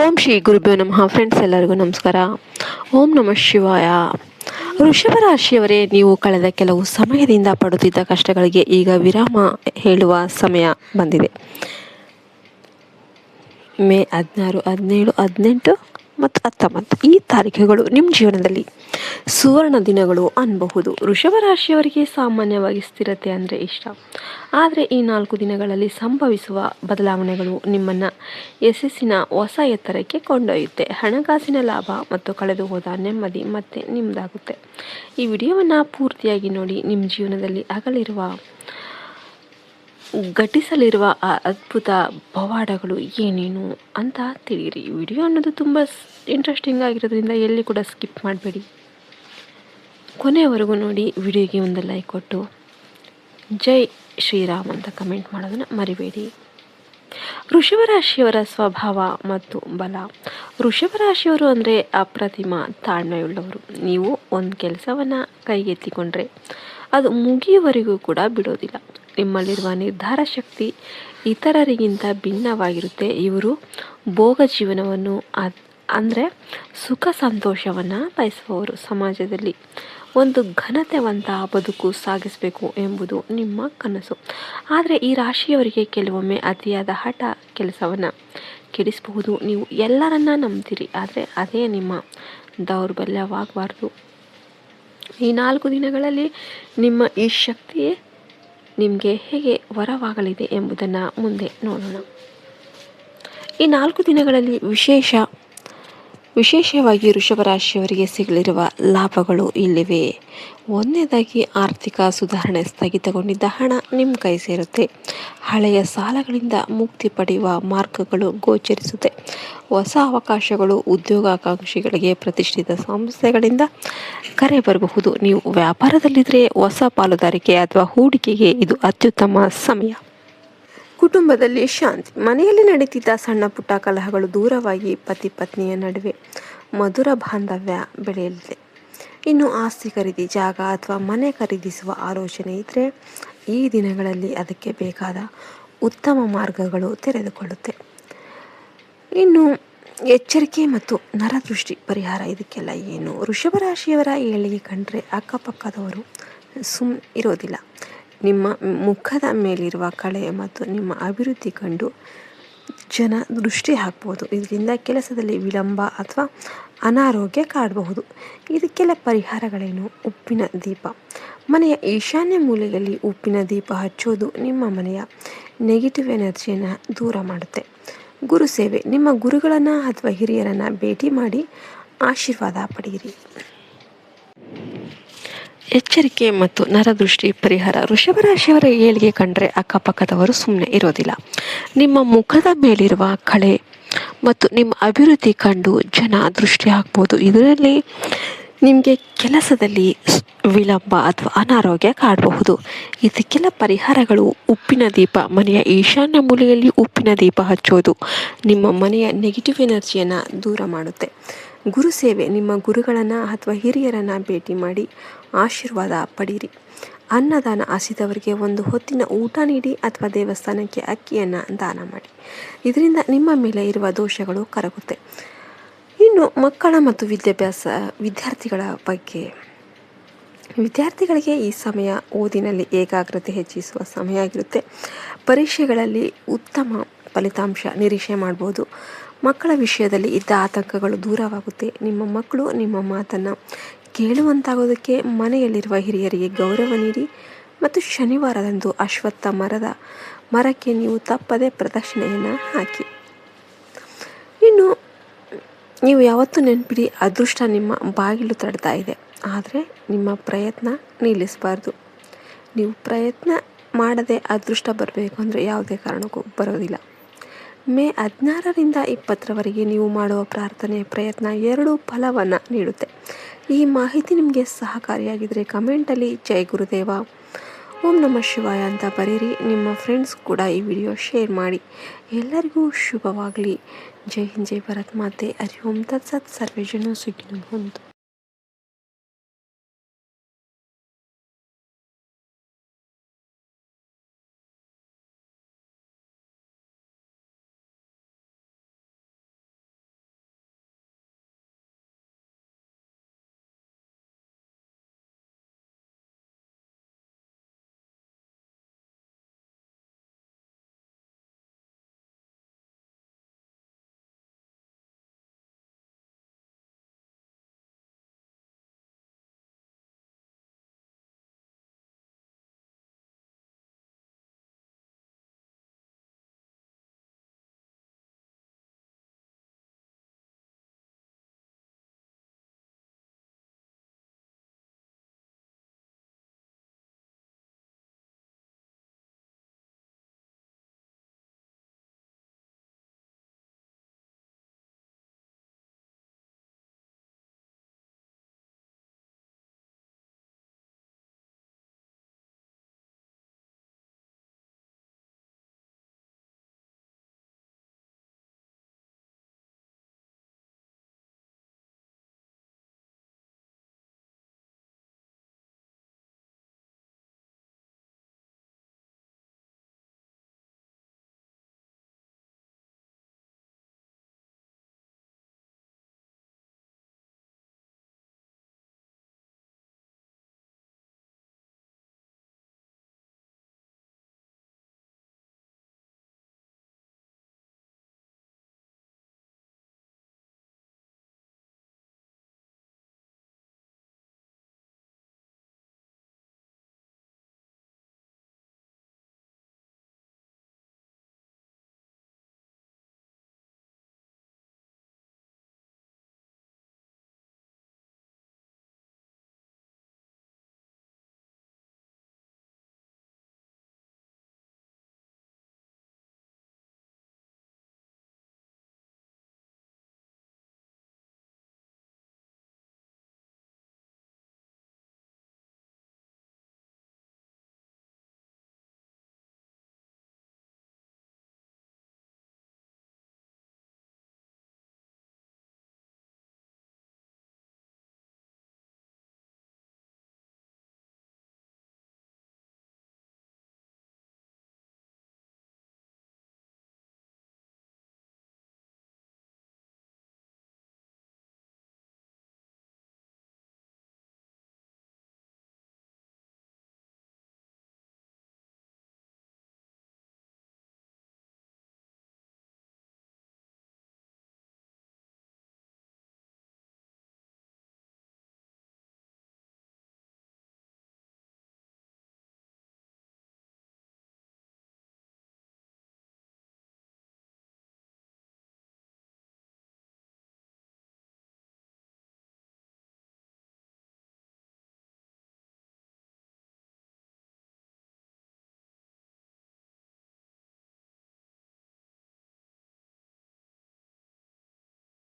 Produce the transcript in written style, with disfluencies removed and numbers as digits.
ಓಂ ಶ್ರೀ ಗುರುಭ್ಯೋ ನಮಃ. ಫ್ರೆಂಡ್ಸ್ ಎಲ್ಲರಿಗೂ ನಮಸ್ಕಾರ. ಓಂ ನಮಃ ಶಿವಾಯ. ವೃಷಭ ರಾಶಿಯವರೇ, ನೀವು ಕಳೆದ ಕೆಲವು ಸಮಯದಿಂದ ಪಡುತ್ತಿದ್ದ ಕಷ್ಟಗಳಿಗೆ ಈಗ ವಿರಾಮ ಹೇಳುವ ಸಮಯ ಬಂದಿದೆ. ಮೇ 16, 17, 18 ಮತ್ತು 19 ಈ ತಾರೀಖುಗಳು ನಿಮ್ಮ ಜೀವನದಲ್ಲಿ ಸುವರ್ಣ ದಿನಗಳು ಅನ್ನಬಹುದು. ವೃಷಭ ರಾಶಿಯವರಿಗೆ ಸಾಮಾನ್ಯವಾಗಿ ಸ್ಥಿರತೆ ಅಂದರೆ ಇಷ್ಟ. ಆದರೆ ಈ 4 ದಿನಗಳಲ್ಲಿ ಸಂಭವಿಸುವ ಬದಲಾವಣೆಗಳು ನಿಮ್ಮನ್ನು ಯಶಸ್ಸಿನ ಹೊಸ ಎತ್ತರಕ್ಕೆ ಕೊಂಡೊಯ್ಯುತ್ತೆ. ಹಣಕಾಸಿನ ಲಾಭ ಮತ್ತು ಕಳೆದು ಹೋದ ನೆಮ್ಮದಿ ಮತ್ತೆ ನಿಮ್ಮದಾಗುತ್ತೆ. ಈ ವಿಡಿಯೋವನ್ನು ಪೂರ್ತಿಯಾಗಿ ನೋಡಿ. ನಿಮ್ಮ ಜೀವನದಲ್ಲಿ ಘಟಿಸಲಿರುವ ಆ ಅದ್ಭುತ ಪವಾಡಗಳು ಏನೇನು ಅಂತ ತಿಳಿಯಿರಿ. ವಿಡಿಯೋ ಅನ್ನೋದು ತುಂಬ ಇಂಟ್ರೆಸ್ಟಿಂಗ್ ಆಗಿರೋದ್ರಿಂದ ಎಲ್ಲಿ ಕೂಡ ಸ್ಕಿಪ್ ಮಾಡಬೇಡಿ, ಕೊನೆಯವರೆಗೂ ನೋಡಿ. ವಿಡಿಯೋಗೆ ಒಂದು ಲೈಕ್ ಕೊಟ್ಟು ಜೈ ಶ್ರೀರಾಮ್ ಅಂತ ಕಮೆಂಟ್ ಮಾಡೋದನ್ನು ಮರಿಬೇಡಿ. ವೃಷಭ ರಾಶಿಯವರ ಸ್ವಭಾವ ಮತ್ತು ಬಲ. ವೃಷಭ ರಾಶಿಯವರು ಅಂದರೆ ಅಪ್ರತಿಮ ತಾಳ್ಮೆಯುಳ್ಳವರು. ನೀವು ಒಂದು ಕೆಲಸವನ್ನು ಕೈಗೆತ್ತಿಕೊಂಡ್ರೆ ಅದು ಮುಗಿಯುವವರೆಗೂ ಕೂಡ ಬಿಡೋದಿಲ್ಲ. ನಿಮ್ಮಲ್ಲಿರುವ ನಿರ್ಧಾರ ಶಕ್ತಿ ಇತರರಿಗಿಂತ ಭಿನ್ನವಾಗಿರುತ್ತೆ. ಇವರು ಭೋಗ ಜೀವನವನ್ನು ಅಂದರೆ ಸುಖ ಸಂತೋಷವನ್ನು ಬಯಸುವವರು. ಸಮಾಜದಲ್ಲಿ ಒಂದು ಘನತೆವಂತ ಬದುಕು ಸಾಗಿಸಬೇಕು ಎಂಬುದು ನಿಮ್ಮ ಕನಸು. ಆದರೆ ಈ ರಾಶಿಯವರಿಗೆ ಕೆಲವೊಮ್ಮೆ ಅತಿಯಾದ ಹಠ ಕೆಲಸವನ್ನು ಕೆಡಿಸಬಹುದು. ನೀವು ಎಲ್ಲರನ್ನ ನಂಬ್ತೀರಿ, ಆದರೆ ಅದೇ ನಿಮ್ಮ ದೌರ್ಬಲ್ಯವಾಗಬಾರ್ದು. ಈ 4 ದಿನಗಳಲ್ಲಿ ನಿಮ್ಮ ಈ ಶಕ್ತಿಯೇ ನಿಮಗೆ ಹೇಗೆ ವರವಾಗಲಿದೆ ಎಂಬುದನ್ನು ಮುಂದೆ ನೋಡೋಣ. ಈ 4 ದಿನಗಳಲ್ಲಿ ವಿಶೇಷವಾಗಿ ವೃಷಭ ರಾಶಿಯವರಿಗೆ ಸಿಗಲಿರುವ ಲಾಭಗಳು ಇಲ್ಲಿವೆ. ಒಂದನೇದಾಗಿ, ಆರ್ಥಿಕ ಸುಧಾರಣೆ. ಸ್ಥಗಿತಗೊಂಡಿದ್ದ ಹಣ ನಿಮ್ಮ ಕೈ ಸೇರುತ್ತೆ. ಹಳೆಯ ಸಾಲಗಳಿಂದ ಮುಕ್ತಿ ಪಡೆಯುವ ಮಾರ್ಗಗಳು ಗೋಚರಿಸುತ್ತೆ. ಹೊಸ ಅವಕಾಶಗಳು. ಉದ್ಯೋಗಾಕಾಂಕ್ಷಿಗಳಿಗೆ ಪ್ರತಿಷ್ಠಿತ ಸಂಸ್ಥೆಗಳಿಂದ ಕರೆ ಬರಬಹುದು. ನೀವು ವ್ಯಾಪಾರದಲ್ಲಿದ್ದರೆ ಹೊಸ ಪಾಲುದಾರಿಕೆ ಅಥವಾ ಹೂಡಿಕೆಗೆ ಇದು ಅತ್ಯುತ್ತಮ ಸಮಯ. ಕುಟುಂಬದಲ್ಲಿ ಶಾಂತಿ. ಮನೆಯಲ್ಲಿ ನಡೀತಿದ್ದ ಸಣ್ಣ ಪುಟ್ಟ ಕಲಹಗಳು ದೂರವಾಗಿ ಪತಿ ಪತ್ನಿಯ ನಡುವೆ ಮಧುರ ಬಾಂಧವ್ಯ ಬೆಳೆಯಲಿದೆ. ಇನ್ನು ಆಸ್ತಿ ಖರೀದಿ, ಜಾಗ ಅಥವಾ ಮನೆ ಖರೀದಿಸುವ ಆಲೋಚನೆ ಇದ್ದರೆ ಈ ದಿನಗಳಲ್ಲಿ ಅದಕ್ಕೆ ಬೇಕಾದ ಉತ್ತಮ ಮಾರ್ಗಗಳು ತೆರೆದುಕೊಳ್ಳುತ್ತೆ. ಇನ್ನು ಎಚ್ಚರಿಕೆ ಮತ್ತು ನರದೃಷ್ಟಿ ಪರಿಹಾರ. ಇದಕ್ಕೆಲ್ಲ ಏನು? ವೃಷಭ ರಾಶಿಯವರ ಏಳಿಗೆ ಕಂಡ್ರೆ ಅಕ್ಕಪಕ್ಕದವರು ಇರೋದಿಲ್ಲ. ನಿಮ್ಮ ಮುಖದ ಮೇಲಿರುವ ಕಳೆ ಮತ್ತು ನಿಮ್ಮ ಅಭಿವೃದ್ಧಿ ಕಂಡು ಜನ ದೃಷ್ಟಿ ಹಾಕ್ಬೋದು. ಇದರಿಂದ ಕೆಲಸದಲ್ಲಿ ವಿಳಂಬ ಅಥವಾ ಅನಾರೋಗ್ಯ ಕಾಡಬಹುದು. ಇದಕ್ಕೆಲ್ಲ ಪರಿಹಾರಗಳೇನು? ಉಪ್ಪಿನ ದೀಪ. ಮನೆಯ ಈಶಾನ್ಯ ಮೂಲೆಯಲ್ಲಿ ಉಪ್ಪಿನ ದೀಪ ಹಚ್ಚೋದು ನಿಮ್ಮ ಮನೆಯ ನೆಗೆಟಿವ್ ಎನರ್ಜಿಯನ್ನು ದೂರ ಮಾಡುತ್ತೆ. ಗುರು ಸೇವೆ. ನಿಮ್ಮ ಗುರುಗಳನ್ನು ಅಥವಾ ಹಿರಿಯರನ್ನು ಭೇಟಿ ಮಾಡಿ ಆಶೀರ್ವಾದ ಪಡೆಯಿರಿ. ಎಚ್ಚರಿಕೆ ಮತ್ತು ನರದೃಷ್ಟಿ ಪರಿಹಾರ. ವೃಷಭ ರಾಶಿಯವರ ಏಳಿಗೆ ಕಂಡ್ರೆ ಅಕ್ಕಪಕ್ಕದವರು ಸುಮ್ಮನೆ ಇರೋದಿಲ್ಲ. ನಿಮ್ಮ ಮುಖದ ಮೇಲಿರುವ ಕಳೆ ಮತ್ತು ನಿಮ್ಮ ಅಭಿವೃದ್ಧಿ ಕಂಡು ಜನ ದೃಷ್ಟಿ ಹಾಕ್ಬೋದು. ಇದರಲ್ಲಿ ನಿಮಗೆ ಕೆಲಸದಲ್ಲಿ ವಿಳಂಬ ಅಥವಾ ಅನಾರೋಗ್ಯ ಕಾಡಬಹುದು. ಇದಕ್ಕೆಲ್ಲ ಪರಿಹಾರಗಳು ಉಪ್ಪಿನ ದೀಪ. ಮನೆಯ ಈಶಾನ್ಯ ಮೂಲೆಯಲ್ಲಿ ಉಪ್ಪಿನ ದೀಪ ಹಚ್ಚೋದು ನಿಮ್ಮ ಮನೆಯ ನೆಗೆಟಿವ್ ಎನರ್ಜಿಯನ್ನು ದೂರ ಮಾಡುತ್ತೆ. ಗುರು ಸೇವೆ. ನಿಮ್ಮ ಗುರುಗಳನ್ನು ಅಥವಾ ಹಿರಿಯರನ್ನು ಭೇಟಿ ಮಾಡಿ ಆಶೀರ್ವಾದ ಪಡೀರಿ. ಅನ್ನದಾನ. ಹಸಿದವರಿಗೆ ಒಂದು ಹೊತ್ತಿನ ಊಟ ನೀಡಿ ಅಥವಾ ದೇವಸ್ಥಾನಕ್ಕೆ ಅಕ್ಕಿಯನ್ನು ದಾನ ಮಾಡಿ. ಇದರಿಂದ ನಿಮ್ಮ ಮೇಲೆ ಇರುವ ದೋಷಗಳು ಕರಗುತ್ತೆ. ಇನ್ನು ಮಕ್ಕಳ ಮತ್ತು ವಿದ್ಯಾರ್ಥಿಗಳ ಬಗ್ಗೆ. ವಿದ್ಯಾರ್ಥಿಗಳಿಗೆ ಈ ಸಮಯ ಓದಿನಲ್ಲಿ ಏಕಾಗ್ರತೆ ಹೆಚ್ಚಿಸುವ ಸಮಯ ಆಗಿರುತ್ತೆ. ಪರೀಕ್ಷೆಗಳಲ್ಲಿ ಉತ್ತಮ ಫಲಿತಾಂಶ ನಿರೀಕ್ಷೆ ಮಾಡ್ಬೋದು. ಮಕ್ಕಳ ವಿಷಯದಲ್ಲಿ ಇದ್ದ ಆತಂಕಗಳು ದೂರವಾಗುತ್ತೆ. ನಿಮ್ಮ ಮಕ್ಕಳು ನಿಮ್ಮ ಮಾತನ್ನು ಕೇಳುವಂತಾಗೋದಕ್ಕೆ ಮನೆಯಲ್ಲಿರುವ ಹಿರಿಯರಿಗೆ ಗೌರವ ನೀಡಿ ಮತ್ತು ಶನಿವಾರದಂದು ಅಶ್ವತ್ಥ ಮರಕ್ಕೆ ನೀವು ತಪ್ಪದೆ ಪ್ರದಕ್ಷಿಣೆಯನ್ನು ಹಾಕಿ. ಇನ್ನು ನೀವು ಯಾವತ್ತೂ ನೆನಪಿಡಿ, ಅದೃಷ್ಟ ನಿಮ್ಮ ಬಾಗಿಲು ತಡ್ತಾ ಇದೆ, ಆದರೆ ನಿಮ್ಮ ಪ್ರಯತ್ನ ನಿಲ್ಲಿಸಬಾರ್ದು. ನೀವು ಪ್ರಯತ್ನ ಮಾಡದೆ ಅದೃಷ್ಟ ಬರಬೇಕು ಅಂದರೆ ಯಾವುದೇ ಕಾರಣಕ್ಕೂ ಬರೋದಿಲ್ಲ. ಮೇ 16ರಿಂದ 20ರವರೆಗೆ ನೀವು ಮಾಡುವ ಪ್ರಾರ್ಥನೆ ಪ್ರಯತ್ನ ಎರಡೂ ಫಲವನ್ನು ನೀಡುತ್ತೆ. ಈ ಮಾಹಿತಿ ನಿಮಗೆ ಸಹಕಾರಿಯಾಗಿದ್ದರೆ ಕಮೆಂಟಲ್ಲಿ ಜೈ ಗುರುದೇವ, ಓಂ ನಮಃ ಶಿವಾಯ ಅಂತ ಬರೀರಿ. ನಿಮ್ಮ ಫ್ರೆಂಡ್ಸ್ ಕೂಡ ಈ ವಿಡಿಯೋ ಶೇರ್ ಮಾಡಿ. ಎಲ್ಲರಿಗೂ ಶುಭವಾಗಲಿ. ಜೈ ಹಿಂದ್, ಜೈ ಭಾರತ್ ಮಾತೆ. ಹರಿ ಓಂ ತತ್ಸತ್. ಸರ್ವೇ ಜನ ಸುಖಿನೋ ಭವಂತು.